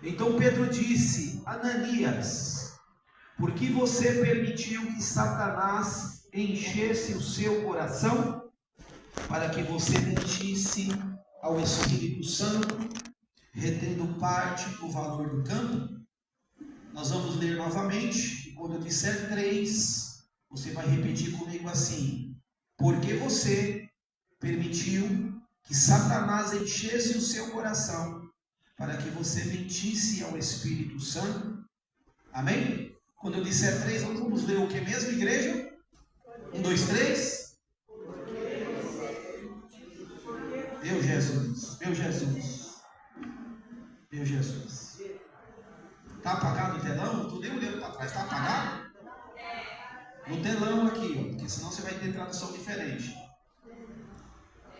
Então Pedro disse: Ananias, por que você permitiu que Satanás enchesse o seu coração para que você mentisse ao Espírito Santo, retendo parte do valor do campo? Nós vamos ler novamente, e quando eu disser 3, você vai repetir comigo assim: porque você permitiu que Satanás enchesse o seu coração para que você mentisse ao Espírito Santo. Amém? Quando eu disser 3, nós vamos ler o que mesmo, igreja? 1, 2, 3. Meu Jesus, meu Jesus, meu Jesus. Está apagado o telão? Estou nem olhando para trás, está apagado? No telão aqui, ó, porque senão você vai ter tradução diferente.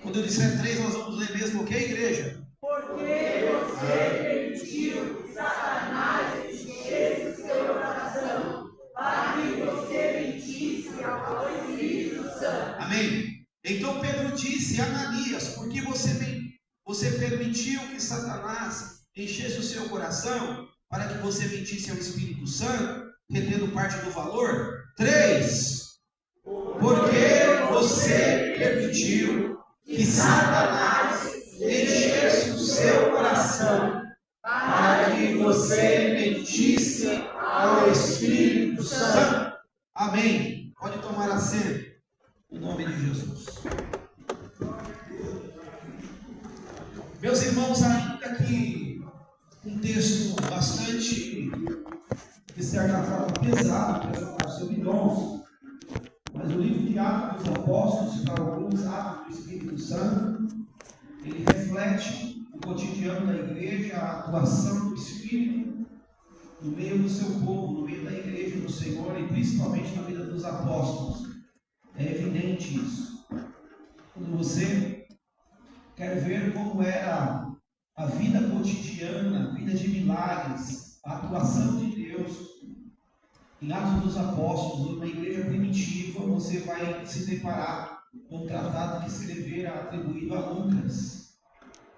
Quando eu disser 3, nós vamos ler mesmo o que, igreja? Porque você permitiu que Satanás enchesse o seu coração, para que você mentisse ao Espírito Santo. Amém? Então Pedro disse: Ananias, por que você permitiu que Satanás enchesse o seu coração para que você mentisse ao Espírito Santo, retendo parte do valor? 3. Porque você permitiu que Satanás enchesse o seu coração para que você mentisse ao Espírito Santo. Amém. Pode tomar assento. Em nome de Jesus. Meus irmãos, ainda que um texto bastante, de certa forma, pesado para falar sobre dons, mas o livro de Atos dos Apóstolos, para alguns, Atos do Espírito Santo, ele reflete o cotidiano da igreja, a atuação do Espírito no meio do seu povo, no meio da igreja do Senhor e principalmente na vida dos apóstolos. É evidente isso. Quando você quer ver como era a vida cotidiana, a vida de milagres, a atuação de Deus em Atos dos Apóstolos, numa igreja primitiva, você vai se deparar com um tratado que escrevera atribuído a Lucas.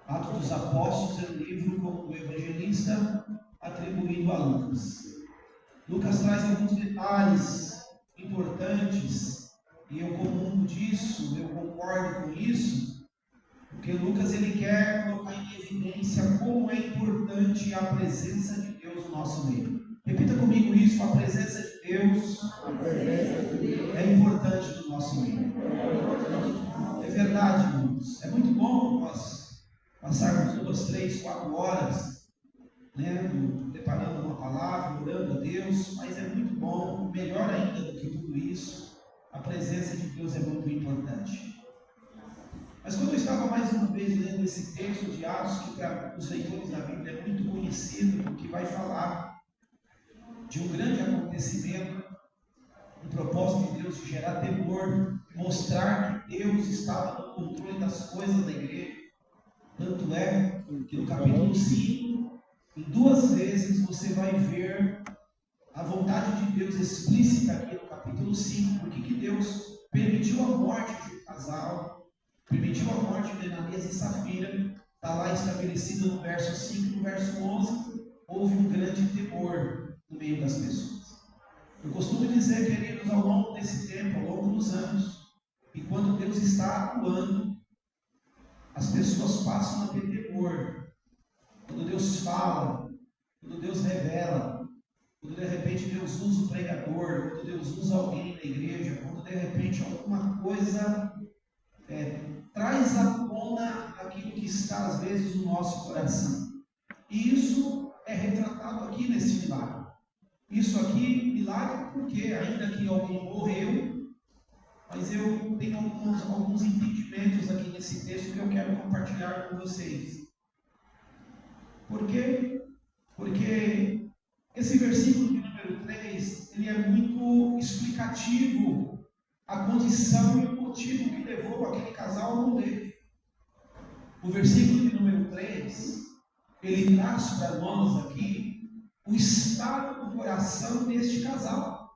Atos dos Apóstolos é um livro como o evangelista atribuído a Lucas. Lucas traz alguns detalhes importantes, e eu comungo disso, eu concordo com isso, porque Lucas ele quer colocar em evidência como é importante a presença de Deus no nosso meio. Repita comigo isso: a presença de Deus é importante no nosso meio. É verdade, irmãos. É muito bom nós passarmos 2, 3, 4 horas lendo, preparando uma palavra, orando a Deus, mas é muito bom, melhor ainda do que tudo isso, a presença de Deus é muito importante. Mas quando eu estava mais uma vez lendo esse texto de Atos, que para os leitores da Bíblia é muito conhecido, porque vai falar de um grande acontecimento, um propósito de Deus de gerar temor, mostrar que Deus estava no controle das coisas da igreja. Tanto é que no capítulo 5, em 2 vezes você vai ver a vontade de Deus explícita aqui no capítulo 5. Por que Deus permitiu a morte de um casal, permitiu a morte de Ananias e Safira? Está lá estabelecido no verso 5. No verso 11, houve um grande temor no meio das pessoas. Eu costumo dizer, queridos, ao longo desse tempo, ao longo dos anos, que quando Deus está atuando, as pessoas passam a ter temor. Quando Deus fala, quando Deus revela, quando de repente Deus usa o pregador, quando Deus usa alguém na igreja, quando de repente alguma coisa traz à tona aquilo que está às vezes no nosso coração. E isso é retratado aqui nesse milagre. Isso aqui, milagre, porque ainda que alguém morreu, mas eu tenho alguns entendimentos aqui nesse texto que eu quero compartilhar com vocês. Por quê? Porque esse versículo de número 3, ele é muito explicativo a condição e o motivo que levou aquele casal a morrer. O versículo de número 3, ele traz para nós aqui o estado do coração deste casal.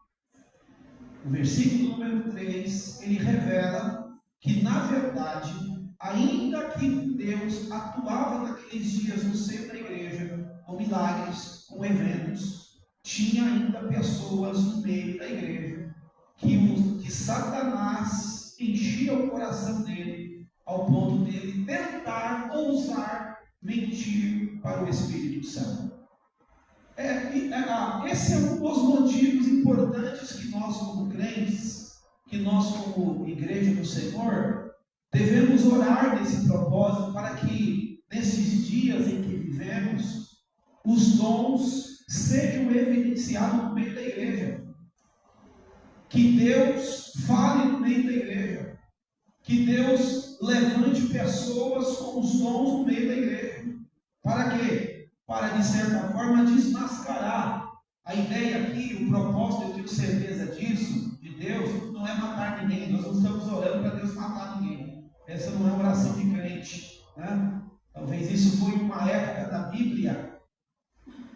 O versículo número 3, ele revela que, na verdade, ainda que Deus atuava naqueles dias no seio da igreja, como milagres, com eventos, tinha ainda pessoas no meio da igreja que Satanás enchia o coração dele ao ponto dele tentar ousar mentir para o Espírito Santo. Esse é um dos motivos importantes que nós, como crentes, que nós, como igreja do Senhor, devemos orar nesse propósito para que, nesses dias em que vivemos, os dons sejam evidenciados no meio da igreja. Que Deus fale no meio da igreja. Que Deus levante pessoas com os dons no meio da igreja. Para quê? Para, de certa forma, desmascarar. A ideia aqui, o propósito, eu tenho certeza disso, de Deus, não é matar ninguém. Nós não estamos orando para Deus matar ninguém. Essa não é oração de crente, né? Talvez isso foi uma época da Bíblia,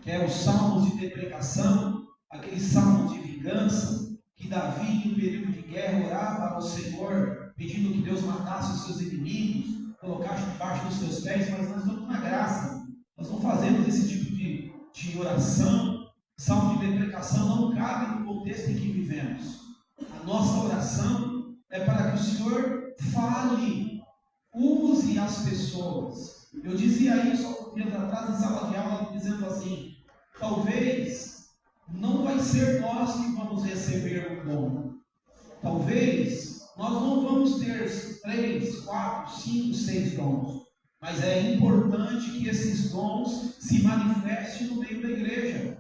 que é os salmos de deprecação, aqueles salmos de vingança, que Davi, em período de guerra, orava ao Senhor, pedindo que Deus matasse os seus inimigos, colocasse debaixo dos seus pés. Mas nós estamos na graça, nós não fazemos esse tipo de oração. Salmo de deprecação não cabe no contexto em que vivemos. A nossa oração é para que o Senhor fale, use as pessoas. Eu dizia isso alguns dias atrás em sala de aula, dizendo assim: talvez não vai ser nós que vamos receber o dom. Talvez nós não vamos ter 3, 4, 5, 6 dons. Mas é importante que esses dons se manifestem no meio da igreja.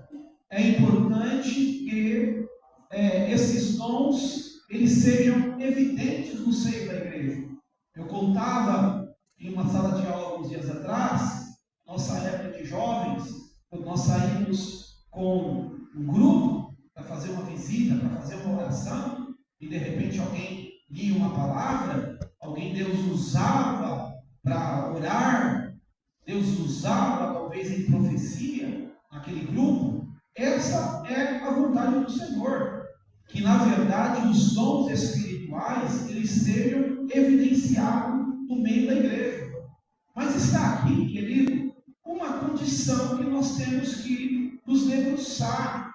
É importante que esses dons eles sejam evidentes no seio da igreja. Eu contava em uma sala de aula alguns dias atrás, nossa época de jovens, quando nós saímos com um grupo para fazer uma visita, para fazer uma oração, e de repente alguém lia uma palavra, Deus usava para orar, Deus usava talvez em profecia, naquele grupo. Essa é a vontade do Senhor, que na verdade os dons espirituais eles sejam evidenciados no meio da igreja. Mas está aqui, querido, uma condição que nós temos que nos debruçar,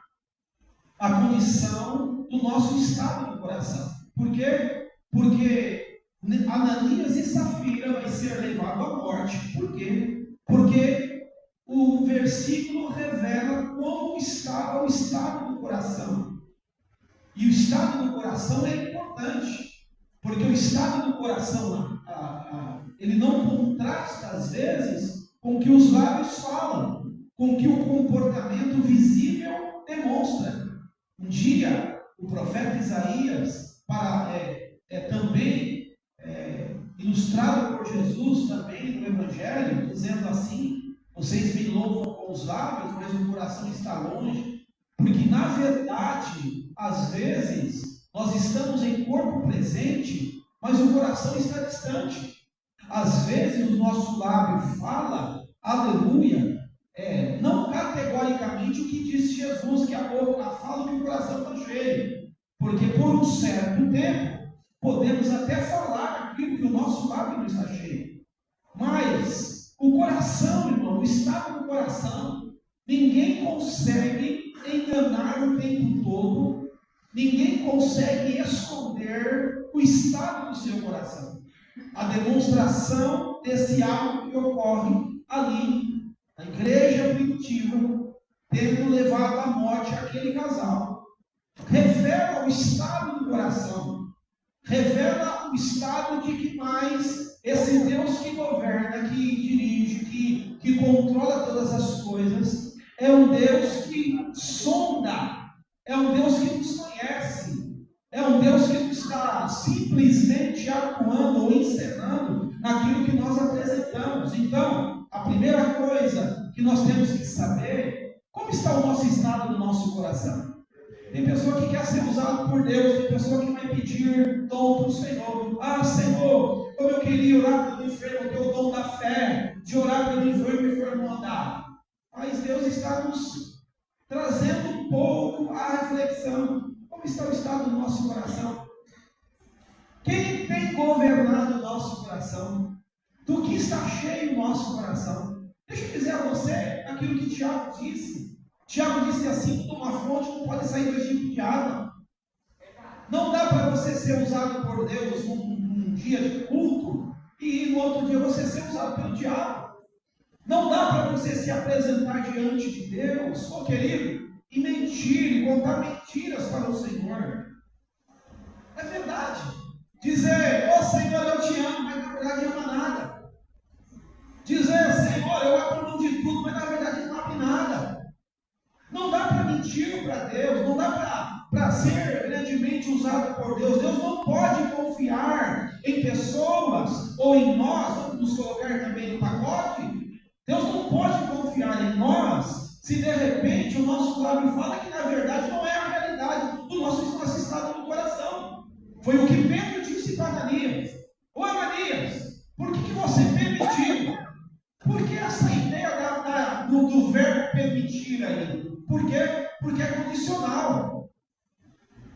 a condição do nosso estado do coração. Por quê? Porque Ananias e Safira vai ser levado à morte. Por quê? Porque o versículo revela como estava o estado do coração. E o estado do coração é importante, porque o estado do coração, ele não contrasta às vezes com o que os lábios falam, com o que o comportamento visível demonstra. Um dia, o profeta Isaías, também ilustrado por Jesus também no Evangelho, dizendo assim: vocês me louvam com os lábios, mas o coração está longe. Porque na verdade, às vezes, nós estamos em corpo presente, mas o coração está distante. Às vezes o nosso lábio fala, aleluia, não categoricamente o que disse Jesus, que a boca fala, que o coração está cheio. Porque por um certo tempo, podemos até falar aquilo que o nosso lábio não está cheio. Mas o coração, irmão, o estado do coração, ninguém consegue enganar o tempo todo, ninguém consegue esconder o estado do seu coração. A demonstração desse algo que ocorre ali, na igreja primitiva, tendo levado à morte aquele casal, revela o estado do coração, revela o estado de que mais esse Deus que governa, que dirige, que controla todas as coisas, é um Deus que sonda, é um Deus que nos conhece, é um Deus que não está simplesmente atuando ou encenando naquilo que nós apresentamos. Então, a primeira coisa que nós temos que saber, como está o nosso estado do nosso coração? Tem pessoa que quer ser usado por Deus, tem pessoa que vai pedir dom para o Senhor. Ah, Senhor, como eu queria orar pelo enfermo, ter o dom da fé, de orar pelo enfermo andar. Mas Deus está nos trazendo um pouco a reflexão. Como está o estado do nosso coração? Quem tem governado o nosso coração? Do que está cheio o nosso coração? Deixa eu dizer a você, aquilo que Tiago disse. Tiago disse assim: uma fonte não pode sair do Egito de água. Não dá para você ser usado por Deus num dia de culto e no outro dia você ser usado pelo diabo. Não dá para você se apresentar diante de Deus, querido, e mentir, e contar mentiras para o Senhor. É verdade. Dizer, Senhor, eu te amo, mas na verdade não ama nada. Dizer, Senhor, eu abro mão de tudo, mas na verdade não abre nada. Não dá para mentir para Deus, não dá para ser grandemente usado por Deus. Deus não pode confiar em pessoas ou em nós, vamos nos colocar também no pacote. Deus não pode confiar em nós se de repente o nosso lábio fala que na verdade não é a realidade do nosso estado do coração. Foi o que Pedro disse para Ananias: ô Ananias, por que você permitiu? Por que essa ideia do verbo permitir aí? Por quê? Porque é condicional.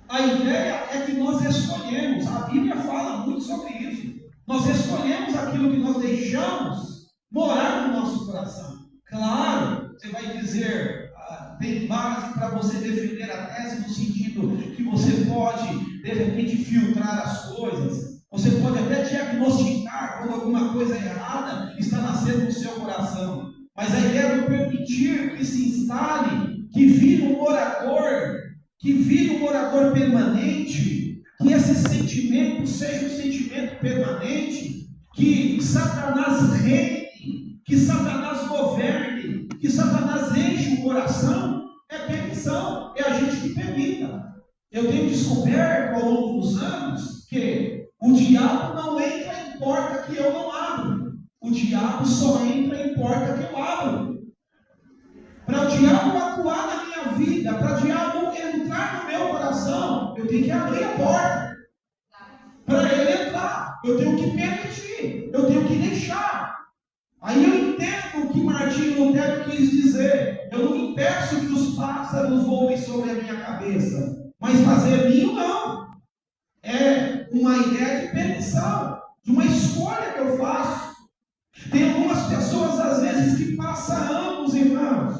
A ideia é que nós escolhemos, a Bíblia fala muito sobre isso. Nós escolhemos aquilo que nós deixamos morar no nosso coração. Claro, você vai dizer, tem base para você defender a tese no sentido que você pode, de repente, filtrar as coisas. Você pode até diagnosticar quando alguma coisa errada está nascendo no seu coração. Mas a ideia do permitir que se instale, que vire um morador permanente, que esse sentimento seja um sentimento permanente, que Satanás reine, que Satanás governe, que Satanás enche o coração, é permissão, é a gente que permita. Eu tenho descoberto ao longo dos anos que o diabo não entra em porta que eu não abro. O diabo só entra em porta que eu abro. Para o diabo atuar na minha vida, para o diabo entrar no meu coração, eu tenho que abrir a porta. Para ele entrar, eu tenho que permitir, eu tenho que deixar. Aí eu entendo o que Martinho Lutero quis dizer. Eu não impeço que os pássaros voem sobre a minha cabeça, mas fazer ninho não. É uma ideia de permissão, de uma escolha que eu faço. Tem algumas pessoas, às vezes, que passam anos, irmãos,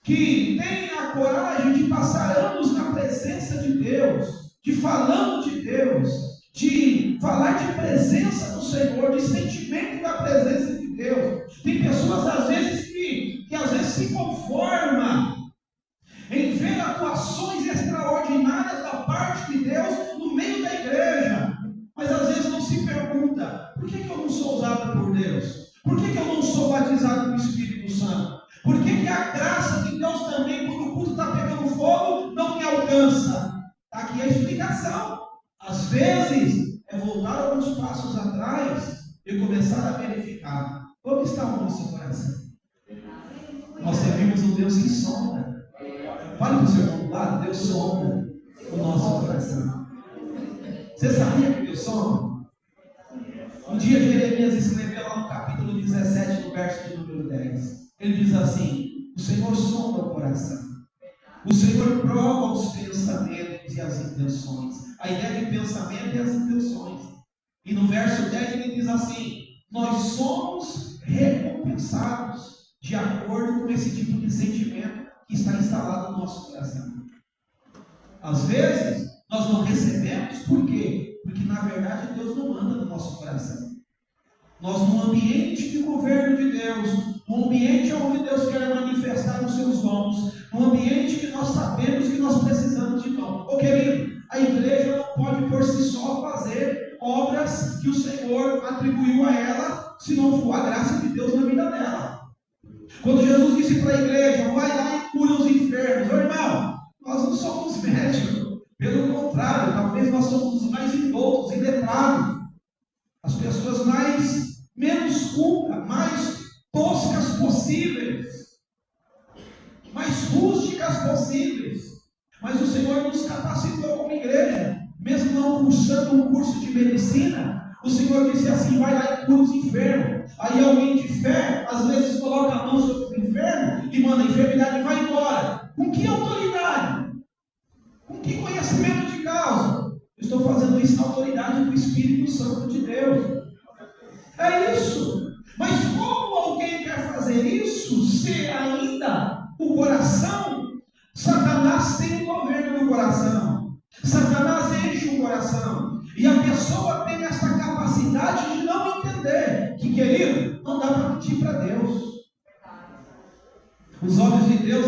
que têm a coragem de passar anos na presença de Deus, de falando de Deus, de falar de presença do Senhor, de sentimento da presença de Deus. Tem pessoas, às vezes, que às vezes se conformam em ver atuações extraordinárias da parte de Deus no meio da igreja, mas às vezes não se pergunta: por que eu não sou usado por Deus? Por que eu não sou batizado com o Espírito Santo? Por que a graça de Deus também, quando o culto está pegando fogo, não me alcança? Está aqui a explicação. Às vezes é voltar alguns passos atrás e começar a verificar como está o nosso coração. Nós servimos um Deus que sonda. Fale para o seu irmão do lado: Deus sonda o nosso coração. Você sabia que Deus sonda? Um dia Jeremias escreveu lá no capítulo 17, no verso de número 10. Ele diz assim: o Senhor sonda o coração. O Senhor prova os pensamentos e as intenções. A ideia de pensamento é as intenções. E no verso 10 ele diz assim: nós somos recompensados de acordo com esse tipo de sentimento que está instalado no nosso coração. Às vezes nós não recebemos, por quê? Porque na verdade Deus não manda no nosso coração. Nós, num ambiente de governo de Deus, num ambiente onde Deus quer manifestar os seus dons, num ambiente que nós sabemos que nós precisamos de dom. Querido, a igreja não pode por si só fazer obras que o Senhor atribuiu a ela, se não for a graça de Deus na vida dela. Quando Jesus disse para a igreja: vai lá e cura os enfermos, meu irmão, nós não somos médicos. Pelo contrário, talvez nós somos os mais indoutos e letrados, as pessoas menos cultas, mais toscas possíveis, mais rústicas possíveis. Mas o Senhor nos capacitou como igreja, mesmo não cursando um curso de medicina. O Senhor disse assim: vai lá e cura os enfermos. Aí alguém de fé, às vezes, coloca a mão sobre o enfermo e manda a enfermidade e vai embora. Com que autoridade? Com que conhecimento de causa? Eu estou fazendo isso na autoridade do Espírito Santo de Deus. É isso. Mas como alguém quer fazer isso se ainda Agora, o coração, Satanás tem o governo no coração. Satanás enche o coração. E a pessoa tem essa capacidade de não entender que, querido, não dá para pedir para Deus. Os olhos de Deus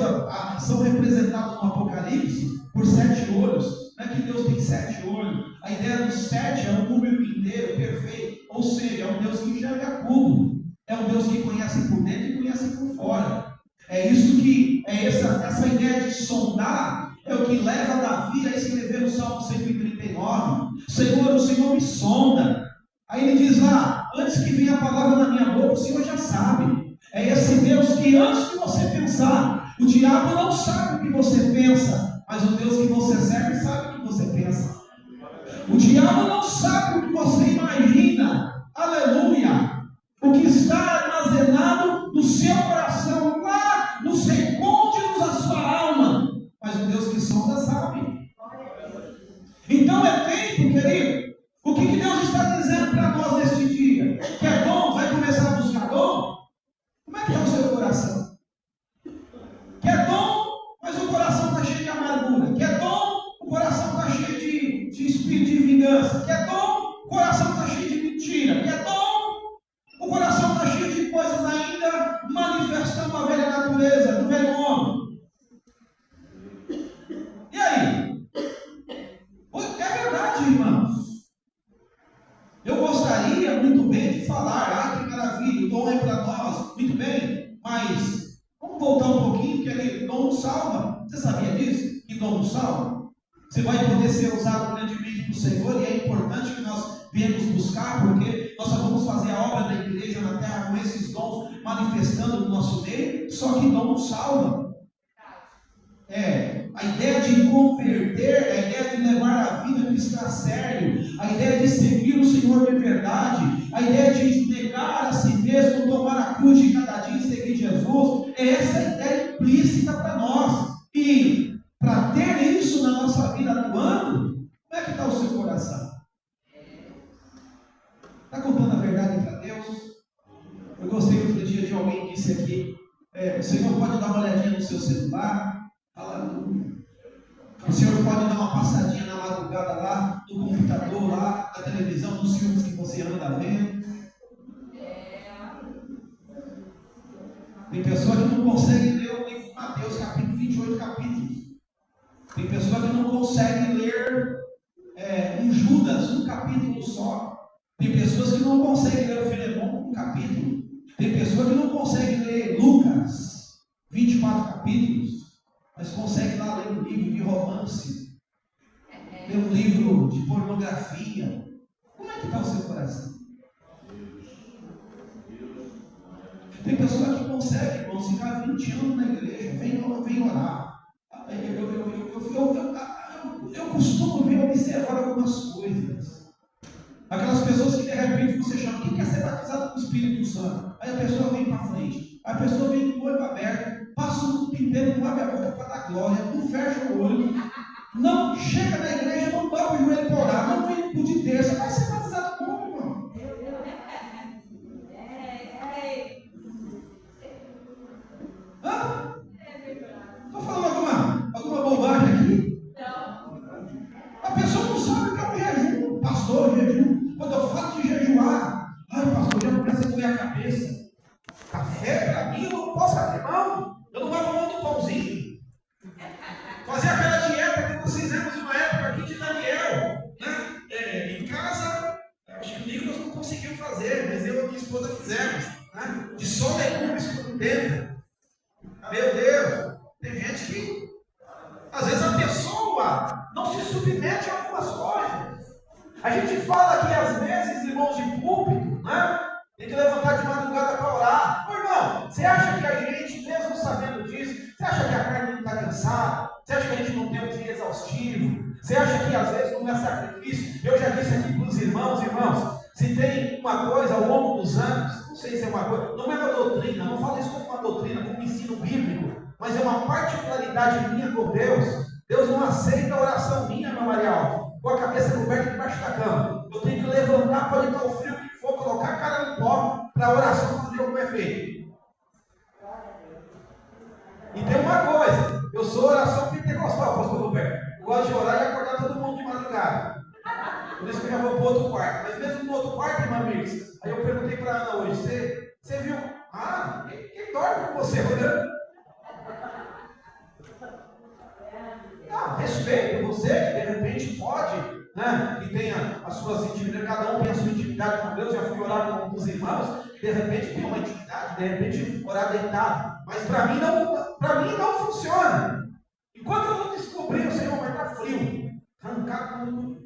são representados no Apocalipse por 7 olhos. Não é que Deus tem 7 olhos. A ideia do 7 é um número inteiro, perfeito. Ou seja, é um Deus que enxerga tudo. É um Deus que conhece por dentro e conhece por fora. É isso que, essa ideia de sondar, é o que leva Davi a escrever o Salmo 139. Senhor, o Senhor me sonda. Aí ele diz lá, antes que venha a palavra na minha boca, o Senhor já sabe. É esse Deus que antes de você pensar, o diabo não sabe o que você pensa, mas o Deus que você serve sabe o que você pensa. O diabo não sabe o que você imagina, aleluia, o que está armazenado no seu coração, lá nos recônditos da sua alma, mas o Deus que sonda sabe. Então é tempo, querido, o que Deus está dizendo para nós neste dia? Que é dom, vai começar a buscar dom? Como é que está o seu coração? Quer dom, mas o coração está cheio de amargura. Quer dom, o coração está cheio de espírito de vingança. Quer dom, o coração está cheio de mentira. Quer dom, o coração está cheio de coisas ainda manifestando a velha natureza, do velho homem. E aí? É verdade, irmãos. Eu gostaria muito bem de falar, que maravilha, o dom é para nós, muito bem, mas vamos voltar um pouquinho, que dom não salva. Você sabia disso? Que dom não salva? Você vai poder ser usado grandemente para o Senhor, e é importante que nós venhamos buscar, porque nós só vamos fazer a obra da igreja na terra com esses dons manifestando no nosso meio, só que dom não salva. A ideia de converter, a ideia de levar a vida cristã a sério, a ideia de seguir o Senhor de verdade, a ideia de negar a si mesmo, tomar a cruz de cada dia e seguir Jesus, é essa ideia implícita para nós. E para ter isso na nossa vida atuando, como é que está o seu coração? Está contando a verdade para Deus? Eu gostei outro dia de alguém que disse aqui, o Senhor pode dar uma olhadinha no seu celular? Aleluia. O Senhor pode dar uma passadinha na madrugada lá, no computador, lá, na televisão, nos filmes que você anda vendo. Tem pessoa que não consegue ler o livro de Mateus, capítulo 28 capítulos. Tem pessoa que não consegue ler um Judas, um capítulo só. Tem pessoas que não conseguem ler o Filemão, um capítulo. Tem pessoa que não consegue ler Lucas, 24 capítulos. Mas consegue lá ler um livro de romance, ler um livro de pornografia. Como é que está o seu coração? Tem pessoa que consegue, irmãos, ficar 20 anos na igreja, vem orar. Eu costumo observar algumas coisas. Aquelas pessoas que de repente você chama, quem quer ser batizado com o Espírito Santo? Aí a pessoa vem para frente, a pessoa vem com o olho aberto, passa um tempo inteiro, não abre a boca para dar glória, não fecha o olho, não chega na igreja, não dobra o joelho para orar, não vem no de terça, vai ser batizado como, irmão? Estou falando alguma bobagem aqui? A pessoa não sabe o que é um jejum, pastor, jejum. Quando eu falo de jejuar, pastor, já começa a doer a cabeça. Café, para mim, eu não posso abrir mão. Eu não vou comendo um pãozinho. Fazer aquela dieta que nós fizemos em uma época aqui de Daniel, né? Em casa, acho que o Nicolas não conseguiu fazer, mas eu e minha esposa fizemos, né? De só legumes por dentro. Meu Deus, tem gente que, às vezes a pessoa não se submete a algumas coisas. A gente fala aqui às vezes, irmãos de púlpito, né? Tem que levantar de madrugada para orar. Ô irmão, você acha que a gente, mesmo sabendo disso, você acha que a carne não está cansada? Você acha que a gente não tem um dia exaustivo? Você acha que às vezes não é sacrifício? Eu já disse aqui para os irmãos, se tem uma coisa ao longo dos anos, não sei se é uma coisa, não é uma doutrina, não falo isso como uma doutrina, como um ensino bíblico, mas é uma particularidade minha com Deus. Deus não aceita a oração minha, meu Marial, com a cabeça coberta debaixo da cama. Eu tenho que levantar, pode estar o frio que for, colocar a cara no pó para a oração fazer como é feito. pastor Roberto, eu gosto de orar e acordar todo mundo de madrugada. Por isso que eu já vou para outro quarto. Mas mesmo no outro quarto, irmã Mirce, aí eu perguntei para a Ana hoje, você viu? Ah, quem dorme com você orando? Não, respeito você, que de repente pode, né? Que tenha as suas intimidades, cada um tem a sua intimidade com Deus. Já fui orar com alguns irmãos, de repente tem uma intimidade, de repente orar deitado. Mas para mim não funciona. Enquanto eu não descobrir, o Senhor vai estar frio, arrancar tudo.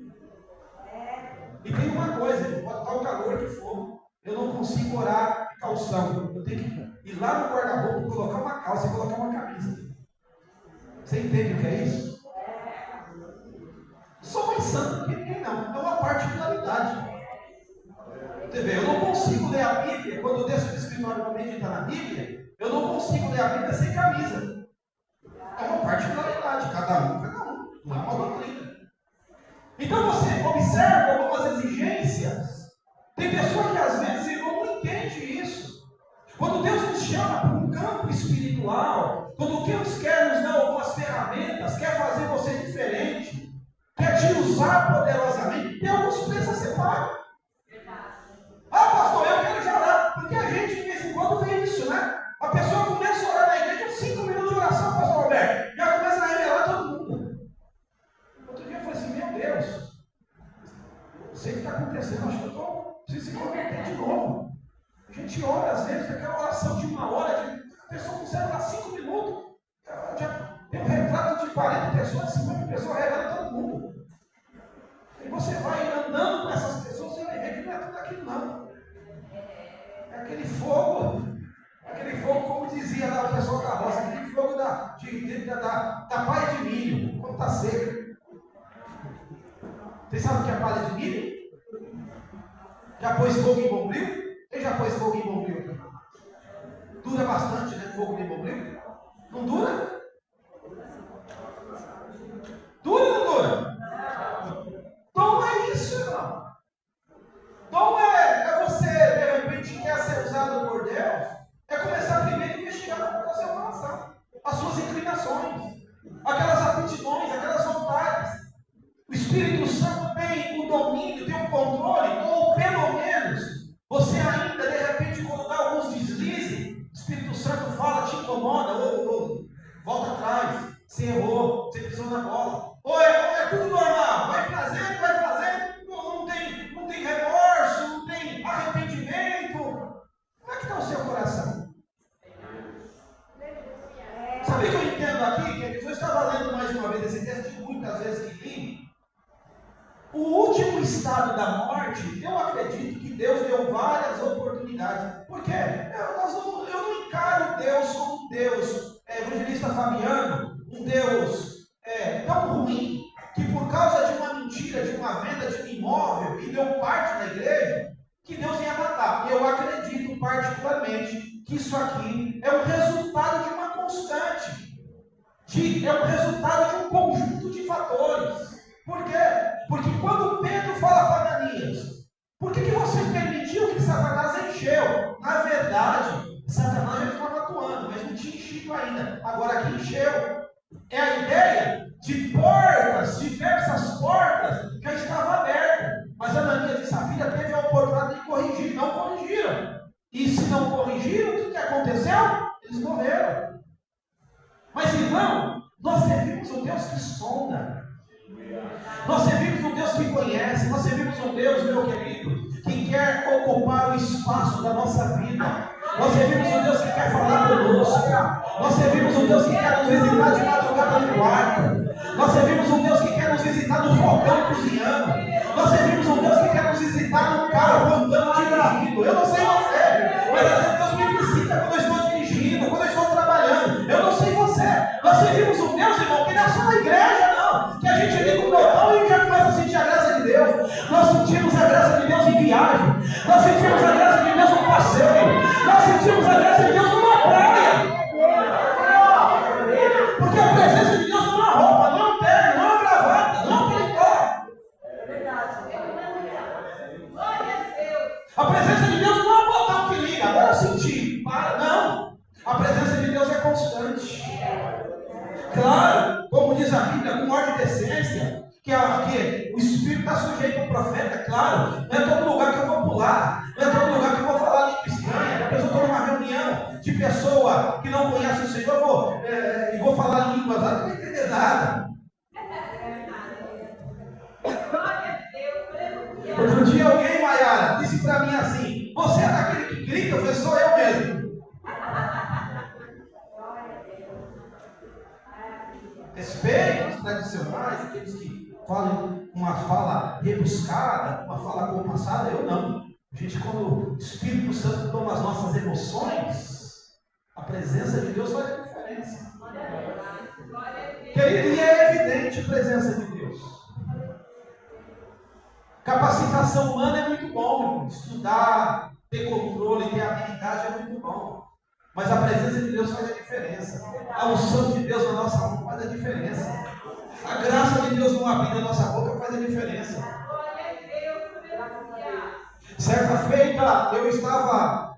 E tem uma coisa, pode estar o calor que for, eu não consigo orar de calção. Eu tenho que ir lá no guarda-roupa, colocar uma calça e colocar uma camisa. Você entende o que é isso? Sou mais santo que ninguém, não. É uma particularidade. Você vê, eu não consigo ler a Bíblia, quando eu desço do escritório para meditar na Bíblia, eu não consigo ler a Bíblia sem camisa. É uma particularidade, cada um. Não é uma doutrina. Então você observa algumas exigências. Tem pessoas que às vezes não entendem isso. Quando Deus nos chama para um campo espiritual, quando Deus quer nos dar algumas ferramentas, quer fazer você diferente, quer te usar poderosamente, tem alguns preços a ser pago. Ah, pastor, eu quero já orar. Porque a gente de vez em quando vê isso, né? A pessoa começa a orar na igreja, 5 minutos de oração, pastor Roberto, já começa a revelar todo mundo. Outro dia eu falei assim, meu Deus, não sei o que está acontecendo, acho que eu preciso se converter de novo. A gente ora às vezes, aquela oração de 1 hora, a pessoa consegue orar 5 minutos. Já tem um retrato de 40 pessoas, 50 pessoas, revela todo mundo. E você vai andando com essas pessoas, você vai ver que não é tudo aquilo não. É aquele fogo, como dizia lá o pessoal da roça, aquele fogo da palha de milho, quando está seca. Vocês sabem o que é palha de milho? Já pôs fogo em bombril? Quem já pôs fogo em bombril? Dura bastante, né? Fogo em bombril? Não dura? Dura ou não dura? Dom é isso, irmão. Dom é você, de repente, quer ser usado por Deus, é começar primeiro a investigar o seu coração, as suas inclinações, aquelas aptidões, aquelas vontades. O Espírito Santo tem o domínio, tem o controle, ou pelo menos, você ainda, de repente, quando dá alguns deslizes, o Espírito Santo fala, te incomoda, ou volta atrás, você errou, você pisou na bola. Ou é tudo normal, vai fazer, não tem remorso, não tem arrependimento. Como é que está o seu coração? Sabe o que eu entendo aqui? Que eu estava lendo mais uma vez esse texto, de muitas vezes que li. O último estado da morte, eu acredito que Deus deu várias oportunidades. Porque eu não encaro Deus como Deus, evangelista Fabiano, um Deus tão ruim, que por causa de uma mentira, de uma venda de um imóvel, e deu parte na igreja, que Deus ia matar. Eu acredito particularmente que isso aqui é o resultado de uma constante, é o resultado de um conjunto de fatores. Por quê? Porque quando Pedro fala para Ananias, por que você permitiu que Satanás encheu? Na verdade, Satanás já estava atuando, mas não tinha enchido ainda. Agora que encheu. É a ideia de portas, diversas portas, já estava aberta. Mas Ananias e Safira teve a oportunidade de corrigir, não corrigiram. E se não corrigiram, o que aconteceu? Eles morreram. Mas irmão, nós servimos um Deus que sonda. Nós servimos um Deus que conhece. Nós servimos um Deus, meu querido, que quer ocupar o espaço da nossa vida. Nós servimos um Deus que quer falar conosco. Nós servimos um Deus que quer nos visitar de madrugada no quarto. Nós servimos um Deus que quer nos visitar no fogão cozinhando. Nós servimos um Deus que quer nos visitar no carro andando dirigindo. Eu não sei você, mas às vezes Deus me visita quando eu estou dirigindo, quando eu estou trabalhando. Eu não sei você. Nós servimos um Deus, irmão, que não é só na igreja, não. Que a gente liga o botão e já começa a sentir a graça de Deus. Nós sentimos a graça de Deus em viagem. Nós sentimos a graça de Deus no passeio. Nós sentimos a graça de Deus numa praia. Porque a presença de Deus não é uma roupa, não é um terno, não é uma gravata, não é um paletó. A presença de Deus não é um botão que liga, agora eu senti, para, não. A presença de Deus é constante. Claro, como diz a Bíblia com ordem e decência, que o Espírito está sujeito ao profeta, claro. Não é todo lugar que eu vou pular, não é todo lugar que eu vou falar língua estranha. Depois eu estou numa reunião de pessoa que não conhece o Senhor, e vou falar línguas lá, não vai entender nada. Outro dia alguém, Maiara, disse para mim assim: você é daquele que grita? Eu falei: sou eu mesmo. Respeito os tradicionais, aqueles que falam uma fala rebuscada, uma fala compassada, eu não. A gente, quando o Espírito Santo toma as nossas emoções, a presença de Deus faz a diferença. Querido, e é evidente a presença de Deus. Capacitação humana é muito bom, irmão. Estudar, ter controle, ter habilidade é muito bom. Mas a presença de Deus faz a diferença. A unção de Deus na nossa mão faz a diferença. A graça de Deus no abrir da nossa boca faz a diferença. Certa feita,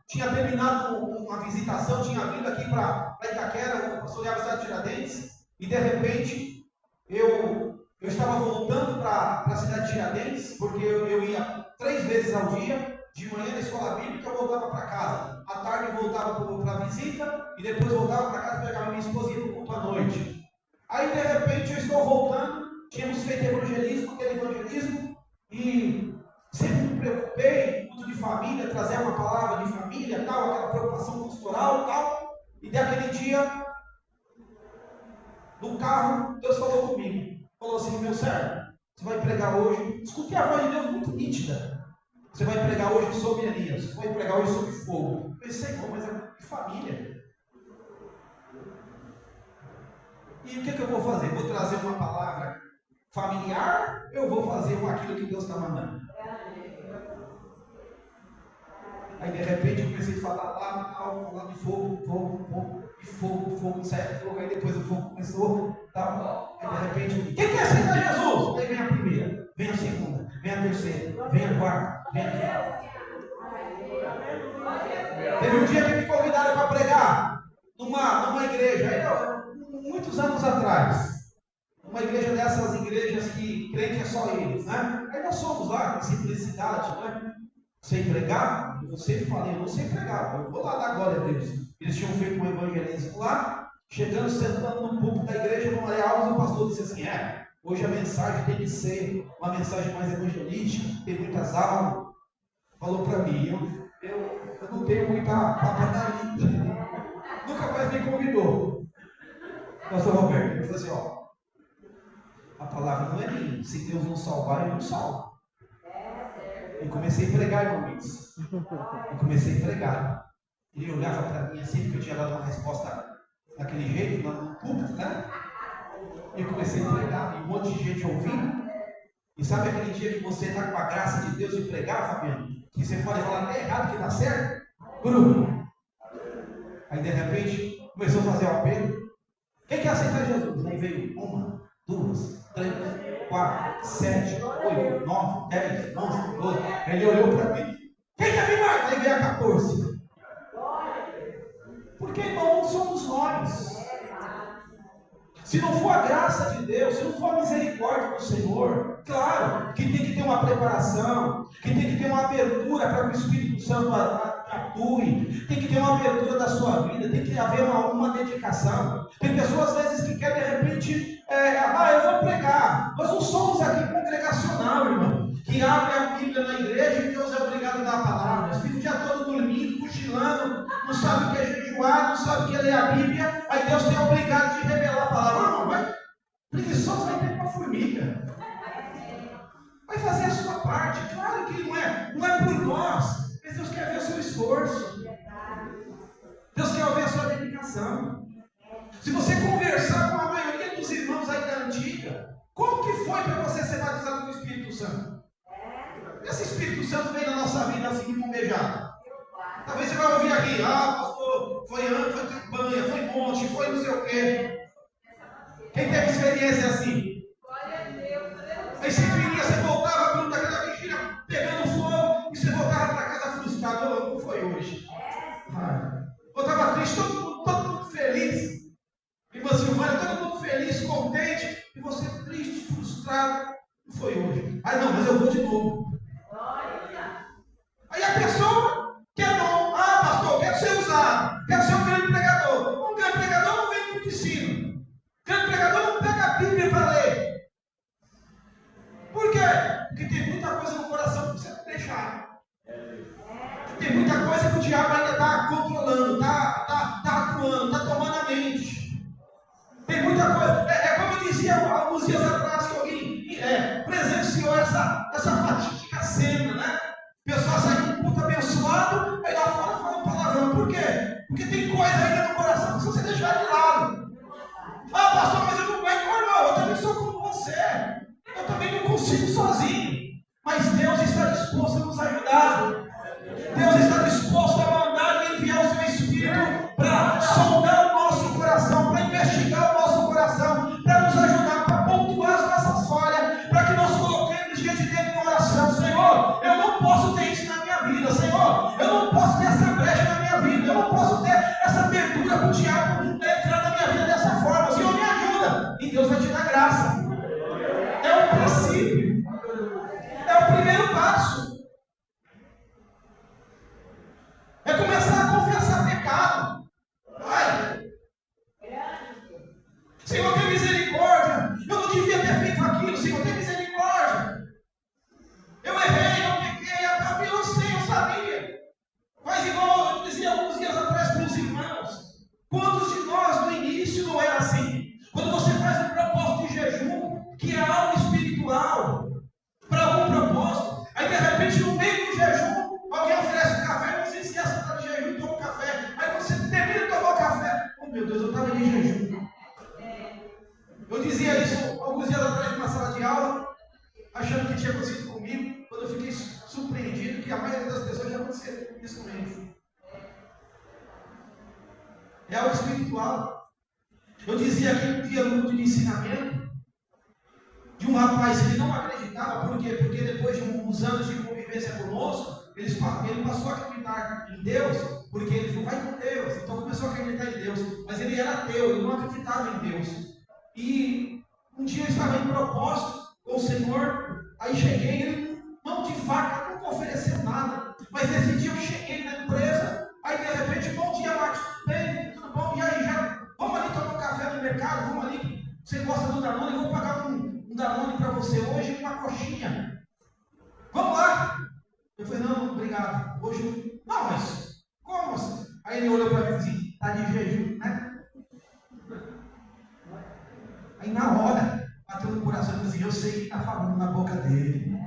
tinha terminado uma visitação, tinha vindo aqui para Itaquera, pastoreava a cidade de Tiradentes, e de repente eu estava voltando para a cidade de Tiradentes, porque eu ia 3 vezes ao dia. De manhã na escola bíblica eu voltava para casa, à tarde eu voltava para a visita e depois voltava para casa e pegava minha esposa e ia para o culto à noite. Aí de repente eu estou voltando, tínhamos feito aquele evangelismo, e sempre me preocupei, culto de família, trazer uma palavra de família, tal, aquela preocupação pastoral, tal. E daquele dia, no carro, Deus falou comigo, falou assim: meu servo, você vai pregar hoje, escutei a voz de Deus muito nítida. Você vai pregar hoje sobre Elias, você vai pregar hoje sobre fogo. Eu pensei: mas é de família. E o que eu vou fazer? Vou trazer uma palavra familiar? Eu vou fazer aquilo que Deus está mandando? Aí de repente eu comecei a falar de fogo, certo? Fogo. Aí depois o fogo começou, tal. Aí de repente, quem quer aceitar Jesus? Aí vem a primeira, vem a segunda, vem a terceira, vem a quarta. Teve um dia que me convidaram para pregar numa igreja, muitos anos atrás. Uma igreja dessas igrejas que crente é só eles, né? Aí nós somos lá, com simplicidade, né? Sem pregar, eu sempre falei: eu não sei pregar, eu vou lá dar glória a Deus. Eles tinham feito um evangelismo lá, chegando, sentando no púlpito da igreja, no Maria Alves, o pastor disse assim: hoje a mensagem tem que ser uma mensagem mais evangelística, tem muitas aulas. Falou para mim: eu não tenho muita papadaria. Nunca mais me convidou. Pastor Roberto, eu falei assim: a palavra não é minha. Se Deus não salvar, eu não salvo. E comecei a pregar, irmãos. E ele olhava para mim assim, porque eu tinha dado uma resposta daquele jeito, no púlpito, né? E eu comecei a pregar, e um monte de gente ouvindo. E sabe aquele dia que você está com a graça de Deus de pregar, Fabiano? Que você pode falar até errado que dá certo? Grupo. Aí de repente começou a fazer o apelo. Quem quer aceitar Jesus? Aí veio 1, 2, 3, 4, 7, 8, 9, 10, 11, 12. Aí ele olhou para mim: quem quer vir mais? Aí veio a 14. Porque, irmão, não somos nós. Se não for a graça de Deus, se não for a misericórdia do Senhor, claro que tem que ter uma preparação, que tem que ter uma abertura para que o Espírito Santo atue, tem que ter uma abertura da sua vida, tem que haver uma dedicação. Tem pessoas às vezes que querem de repente, eu vou pregar. Nós não somos aqui congregacional, irmão, que abre a Bíblia na igreja e Deus é obrigado a dar a palavra. Nós ficamos o dia todo dormindo, cochilando, não sabe o que é jejuar, não sabe o que é ler a Bíblia, aí Deus tem obrigado de revelar a palavra. Não, vai. Preguiçoso vai ter uma formiga. Vai fazer a sua parte. Claro que não é por nós, mas Deus quer ver o seu esforço. Deus quer ver a sua dedicação. Se você conversar com a maioria dos irmãos aí da antiga, como que foi para você ser batizado com o Espírito Santo? Esse Espírito Santo veio na nossa vida assim, bombejado. Talvez você vai ouvir aqui: pastor, foi campanha, foi monte, foi não sei o quê. Quem teve experiência assim? Aí você voltava para daquela vigília pegando fogo, e você voltava para casa frustrado. Não foi hoje. Voltava triste, todo mundo feliz. Irmã Silvana, todo mundo feliz, contente. e você triste, frustrado. Não foi hoje. Ah, não, mas eu vou de novo. Aí a pessoa quer não. Ah, pastor, eu quero ser usado. Quero ser um grande pregador. Um grande pregador não vem muito ensino. Um grande pregador não pega a Bíblia para ler. Por quê? Porque tem muita coisa no coração que você não deixar. Tem muita coisa que o diabo ainda está controlando, está atuando, está tomando a mente. Tem muita coisa. É como eu dizia alguns dias atrás que alguém presenciou essa fatídica cena, né? O pessoal sai de um culto abençoado, aí lá fora fala um palavrão. Por quê? Porque tem coisa ainda no coração que se você deixar de lado. Ah, pastor, mas eu não aguento, irmão, eu também sou como você. Eu também não consigo sozinho. Mas Deus está disposto a nos ajudar. Deus está disposto a mandar e enviar o seu Espírito para sondar o nosso coração, para investigar o nosso coração, para nos ajudar, para pontuar as nossas falhas, para que nós coloquemos diante dele uma oração. Senhor, eu não posso ter isso na minha vida. Senhor, eu não posso ter essa brecha na minha vida. Eu não posso ter essa abertura para o diabo entrar na minha vida dessa forma. Senhor, me ajuda. E Deus vai te dar graça. É um princípio. É o primeiro passo. É começar a confessar pecado. Ai. Senhor, tem misericórdia. Eu não devia ter feito aquilo. Senhor, tem misericórdia. Eu errei, eu pequei. Eu sei, eu sabia. Mas igual eu dizia alguns dias atrás para os irmãos. Quantos de nós no início não era assim? Quando você faz um propósito de jejum, que é algo espiritual, para algum propósito, aí de repente no meio do jejum, alguém oferece um café, você esquece de estar de jejum e toma um café. Aí quando você termina de tomar o café, oh meu Deus, eu estava de jejum. Eu dizia isso alguns dias atrás numa sala de aula, achando que tinha acontecido comigo, quando eu fiquei surpreendido que a maioria das pessoas já aconteceu isso comigo. É algo espiritual. Eu dizia aqui um dia no culto de ensinamento de um rapaz que não acreditava, por quê? Porque depois de uns anos de convivência conosco, ele passou a acreditar em Deus, porque ele falou, vai com Deus, então começou a acreditar em Deus, mas ele era ateu, ele não acreditava em Deus. E um dia eu estava em propósito com o Senhor, aí cheguei, ele, mão de faca, nunca ofereceu nada, mas nesse dia eu cheguei na empresa, aí de repente, bom dia Marcos, bem, tudo bom, e aí já, vamos ali tomar um café no mercado, vamos ali, você gosta do Danone, eu vou pagar um Danone para você hoje, uma coxinha, vamos lá. Eu falei, não, obrigado, hoje, não, mas, como assim? Aí ele olhou para mim e disse, está de jejum, né? Aí na hora, bateu no coração e disse, eu sei que está falando na boca dele.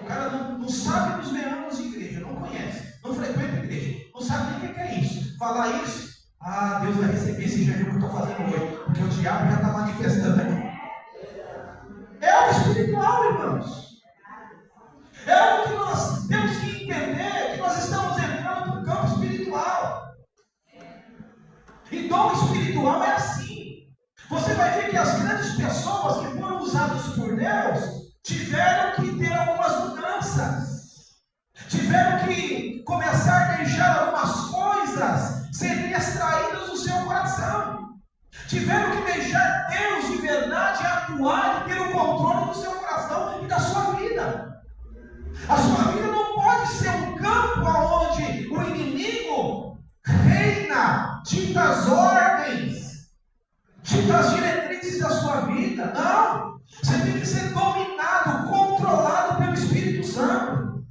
O cara não sabe dos meandros de igreja, não conhece, não frequenta a igreja, não sabe nem o que é isso. Falar isso, ah, Deus vai receber esse jejum que eu estou fazendo hoje, porque o diabo já está manifestando aqui. É algo espiritual, irmãos. É algo que nós temos que entender, que nós estamos entrando para o campo espiritual. E dom espiritual é assim. Você vai ver que as grandes pessoas que foram usadas por Deus tiveram que ter algumas mudanças. Tiveram que começar a deixar algumas coisas serem extraídas do seu coração. Tiveram que deixar Deus de verdade atuar e ter o controle do seu coração e da sua vida. A sua vida não pode ser um campo onde o inimigo reina, dita as ordens, dita as diretrizes da sua vida. Não! Você tem que ser dominado, controlado pelo Espírito Santo.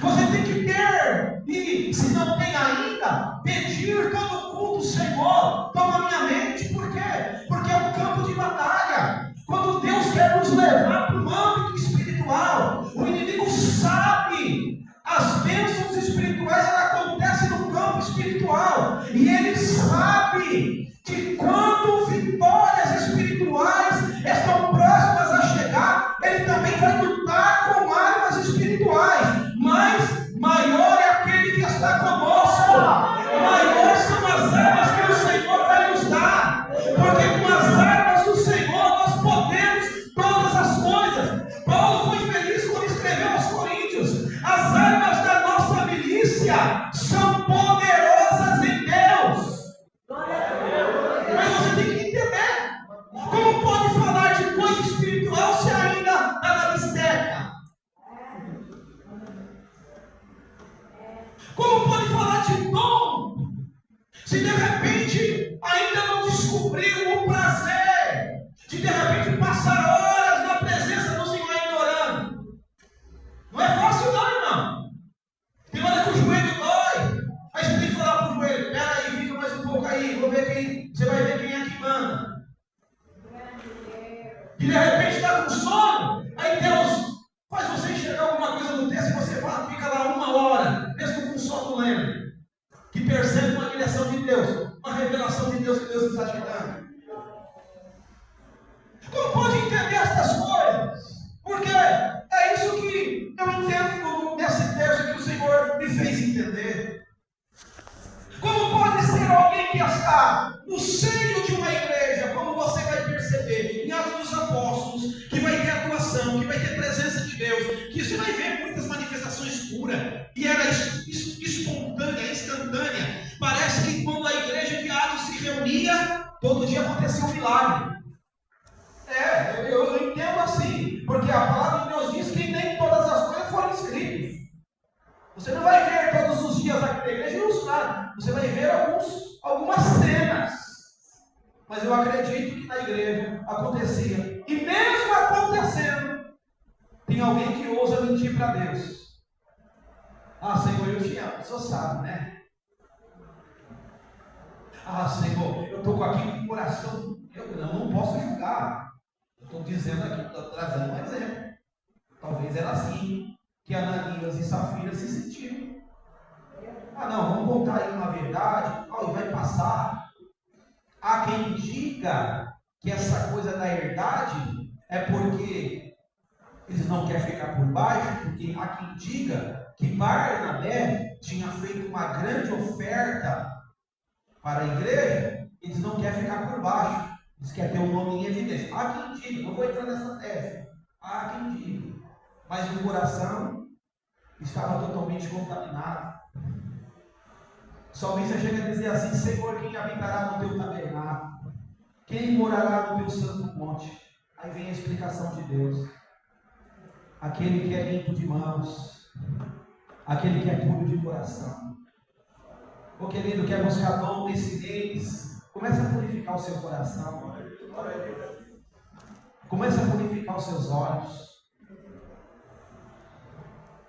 Você tem que ter, e se não tem ainda, pedir todo culto, Senhor, toma minha mente. Por quê? Porque é um campo de batalha. Quando Deus quer nos levar para o âmbito espiritual, o inimigo sabe, as bênçãos espirituais acontecem no campo espiritual, e ele sabe que quando vitórias espirituais estão próximas a chegar, ele também vai lutar com armas espirituais, mas maior é aquele que está conosco, maior são as armas que o Senhor vai nos dar, porque com as armas do Senhor nós podemos todas as coisas. Paulo foi feliz quando escreveu aos Coríntios, as armas da nossa milícia são poderosas em Deus. Mas você tem que entender, você vai ver quem é que manda. E de repente está com sono, aí Deus faz você enxergar alguma coisa no texto e você fala, fica lá 1 hora, mesmo com sono lendo, que percebe uma direção de Deus, uma revelação de Deus que Deus está te dando. Como pode entender essas coisas? Porque é isso que eu entendo nesse texto que o Senhor me fez entender. Como pode ser alguém que está no seio de uma igreja, como você vai perceber em Atos dos Apóstolos, que vai ter atuação, que vai ter presença de Deus, que você vai ver muitas manifestações puras, e era espontânea, instantânea. Parece que quando a igreja de Atos se reunia, todo dia acontecia um milagre. Eu entendo assim, porque a palavra de Deus diz que nem todas as coisas foram escritas. Você não vai ver todos os dias aqui na igreja ilustrado. Você vai ver algumas cenas. Mas eu acredito que na igreja acontecia. E mesmo acontecendo, tem alguém que ousa mentir para Deus. Ah, Senhor, eu te amo. O Senhor sabe, né? Ah, Senhor, eu estou aqui com o coração. Eu não posso julgar. Eu estou dizendo aqui, estou trazendo um exemplo. Talvez era assim que Ananias e Safira se sentiram. Ah, não, vamos contar aí uma verdade, e vai passar. Há quem diga que essa coisa da herdade é porque eles não querem ficar por baixo, porque há quem diga que Barnabé tinha feito uma grande oferta para a igreja, eles não querem ficar por baixo, eles querem ter o nome em evidência. Há quem diga, não vou entrar nessa tese, há quem diga, mas o coração estava totalmente contaminado. O salmista chega a dizer assim: Senhor, quem habitará no teu tabernáculo? Quem morará no teu santo monte? Aí vem a explicação de Deus: aquele que é limpo de mãos, aquele que é puro de coração. Ô querido, quer buscar dom nesse mês? Começa a purificar o seu coração. Começa a purificar os seus olhos.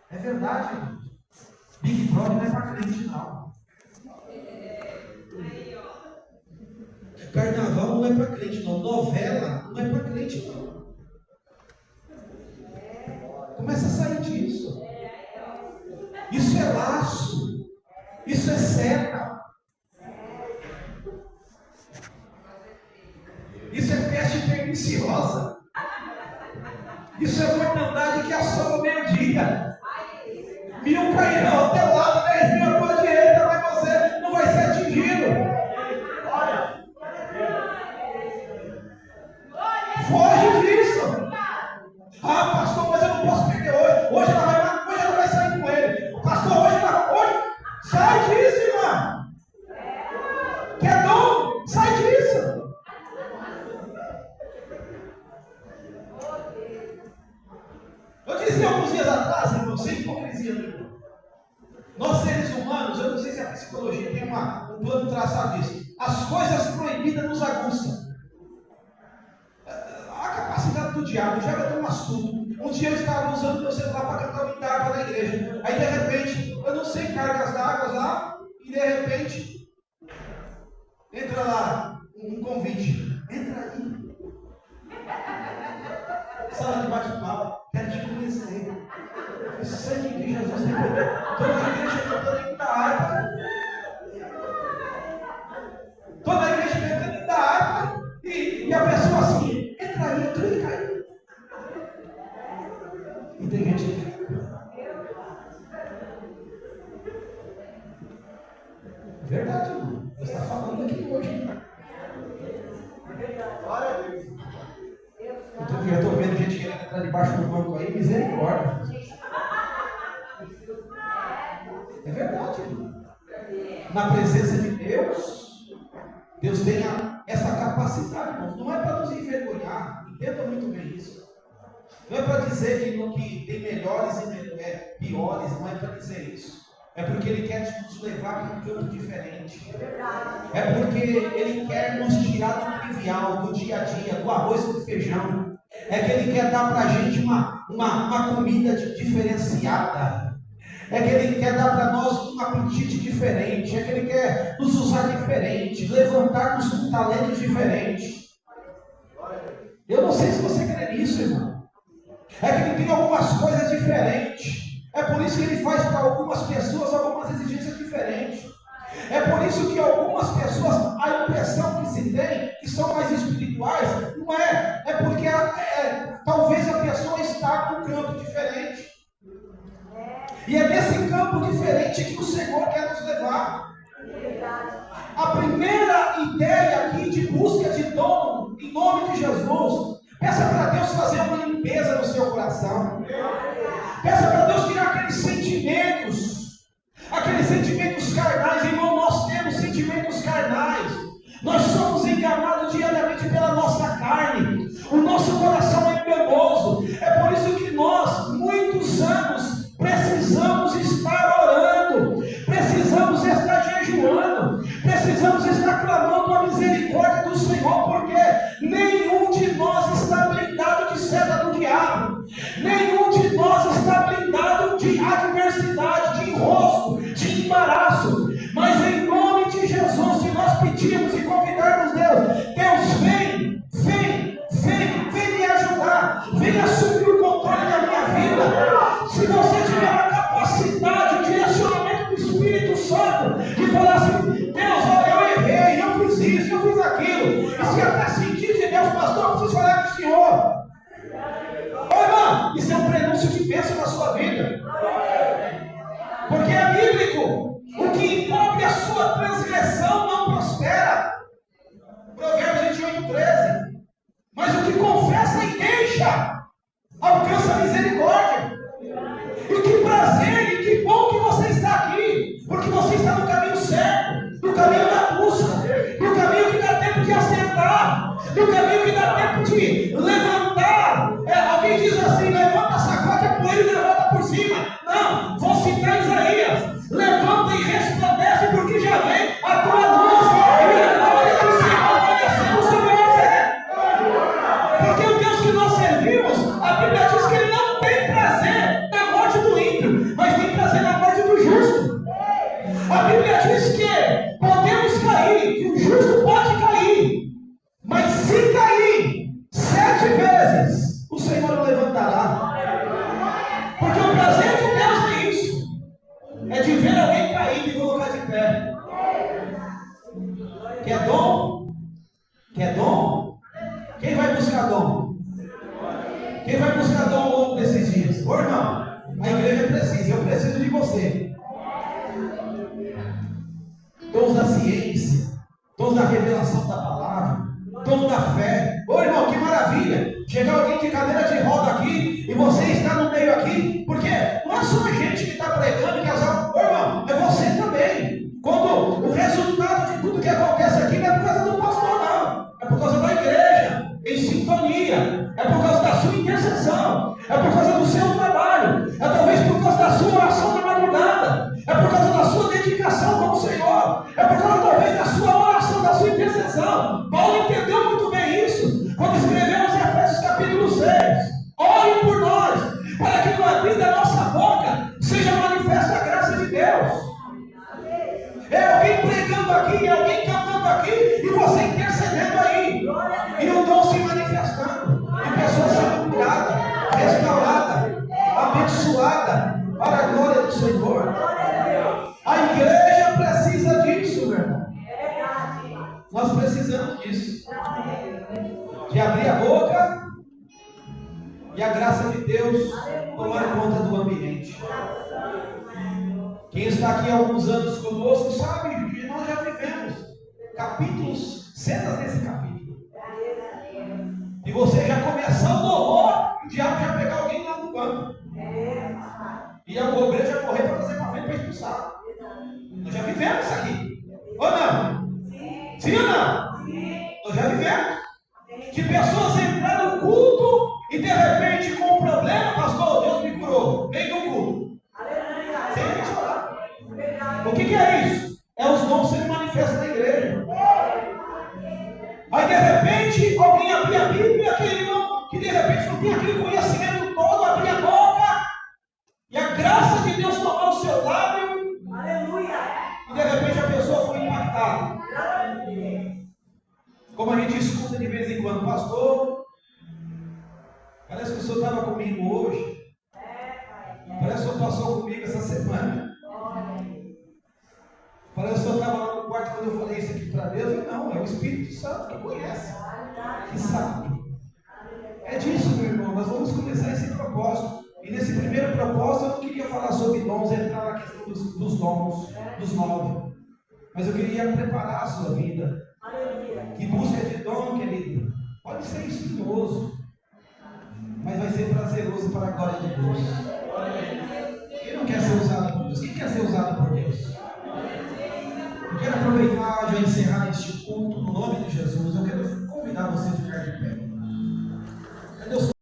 É verdade, irmão. Big Brother não é para crente, não. Carnaval não é para crente, não. Novela não é para crente, não. Começa a sair disso. Isso é laço. Isso é seta. Isso é peste perniciosa. Isso é mortandade que assola o meio-dia. 1000 cairão ao teu lado, 10.000 à tua direita, mas você não vai ser atingido. Foge disso. Ah, pastor, mas eu não posso perder hoje. Hoje ela vai sair com ele. Pastor, hoje sai disso, irmão. Quer dom? Sai disso. Eu dizia alguns dias atrás, irmão, sem hipocrisia nenhuma. Nós seres humanos, eu não sei se a psicologia tem um plano traçado disso. As coisas proibidas nos aguçam. A capacidade do diabo tem um astuto. Um dia eu estava usando meu celular para cantar uma guitarra na igreja. Aí de repente, eu não sei, cargas d'água lá, e de repente entra lá um convite. Entra aí. Sala de bate-papo, quero te conhecer. O sangue de Jesus tem poder. Toda a igreja cantando em da harpa. Toda a igreja cantando em da harpa. E a pessoa assim, entra aí, clica aí. E tem gente que é verdade, irmão. Você está falando aqui hoje. Glória a Deus. Eu estou vendo gente querendo entrar debaixo do banco aí, misericórdia. É verdade, irmão. Na presença de Deus, Deus tem essa capacidade, irmão. Não é para nos envergonhar, entenda muito bem isso. Não é para dizer que tem melhores e piores, não é para dizer isso. É porque Ele quer nos levar para um campo diferente. É porque Ele quer nos tirar do trivial, do dia a dia, do arroz e do feijão. É que Ele quer dar para a gente uma comida diferenciada. é que Ele quer dar para nós um apetite diferente, é que Ele quer nos usar diferente, levantar-nos com talentos diferentes. Eu não sei se você crê nisso, irmão. É que Ele tem algumas coisas diferentes. É por isso que Ele faz para algumas pessoas algumas exigências diferentes. É por isso que algumas pessoas, a impressão que se tem, que são mais espirituais, não é. É porque talvez a pessoa está num campo diferente. E é nesse campo diferente que o Senhor quer nos levar. A primeira ideia aqui de busca de dom, em nome de Jesus, peça para Deus fazer uma limpeza no seu coração. Peça para Deus tirar aqueles sentimentos carnais. Irmão, nós temos sentimentos carnais. Nós somos enganados diariamente pela nossa carne. O nosso coração é enganoso. É por isso que nós, muitos anos, precisamos estar orando, precisamos estar jejuando, precisamos estar clamando a misericórdia do Senhor, porque nenhum de nós está blindado de seta do diabo, nenhum de nós está blindado de adversidade, de enrosco, de embaraço. Mas em nome de Jesus, se nós pedirmos e convidarmos Deus vem me ajudar, vem assumir o controle da minha vida. Se você tiver a capacidade, o direcionamento do Espírito Santo, de falar assim: Deus, olha, eu errei, eu fiz isso, eu fiz aquilo, e se até sentir de Deus, pastor, eu preciso falar com o Senhor. Ô irmão, isso é um prenúncio de bênção na sua vida, porque é bíblico. O que encobre a sua transgressão não prospera. Provérbios 28:13. Mas o que confessa e deixa alcança a misericórdia. E que prazer, e que bom que você está aqui, porque você está no caminho certo, no caminho da busca, no caminho que dá tempo de acertar, no caminho que dá tempo de levantar. Alguém diz assim: levanta, sacode a poeira e levanta por cima. Não, vou citar Isaías: levanta e resplandece, porque já vem a tua luz, e a glória do Senhor vai descer sobre você. Porque o Deus que nós servimos, a Bíblia diz que Ele não tem prazer na morte do ímpio, mas tem prazer na morte do justo. A Bíblia diz que podemos cair, que o justo pode cair, mas se cair 7 vezes, o Senhor o levantará. Porque o prazer de Deus é isso, é de ver alguém cair e colocar de pé. Quer dom? Quer dom? Quem vai buscar dom? Quem vai buscar dom ao longo desses dias? Ô irmão, a igreja precisa, eu preciso de você. Dons da ciência, dons da revelação da palavra, dom da fé. Ô irmão, que maravilha! Chegar alguém de cadeira de roda aqui e você está no meio aqui, porque não é só a gente que está pregando, que ô irmão, é você também. Quando o resultado de tudo que acontece aqui não é por causa do pastor, não, é por causa da igreja em sintonia, é por causa da sua intercessão, é por causa do seu trabalho, é talvez por causa da sua oração na madrugada, é por causa da sua dedicação com o Senhor, é por causa talvez da sua oração, da sua intercessão. Paulo entendeu muito bem isso quando escreveu em Efésios capítulo 6: ore por nós, para que no abrir da nossa boca seja manifesta a graça de Deus. É alguém pregando aqui, é alguém cantando aqui, e você intercedendo aí, e o dom se manifestando, e pessoas sendo curadas, restauradas, abençoadas, para a glória do Senhor. A igreja precisa disso, meu irmão. Nós precisamos disso, de abrir a boca e a graça de Deus tomar conta do ambiente. Quem está aqui há alguns anos conosco sabe que nós já vivemos capítulos, cenas desse capítulo. E você já começando o horror, o diabo já pegar alguém lá no banco. E a obreira já correr para fazer uma frente para expulsar. Nós já vivemos isso aqui. Ou não? Sim ou não? Nós já vivemos. De pessoas entrar no culto e de repente com um problema, pastor, Deus me curou. Meio do culto. Sem a gente orar. O que é isso? É os dons sendo manifestos na igreja. Aí de repente alguém abrir a Bíblia, aquele irmão que de repente não tem aquele conhecimento todo, abrir a boca, e a graça de Deus tomar o seu Como a gente escuta de vez em quando, pastor, parece que o senhor estava comigo hoje. Parece que o senhor passou comigo essa semana. Parece que o senhor estava lá no quarto quando eu falei isso aqui para Deus. Eu, não, é o Espírito Santo que conhece, que sabe. É disso, meu irmão, nós vamos começar esse propósito. E nesse primeiro propósito eu não queria falar sobre dons, entrar na questão dos dons, dos 9. Mas eu queria preparar a sua vida. Que busca de dom, querido, pode ser espinhoso, mas vai ser prazeroso para a glória de Deus. Quem não quer ser usado por Deus? Quem quer ser usado por Deus? Eu quero aproveitar e encerrar este culto no nome de Jesus. Eu quero convidar você a ficar de pé. Cadê os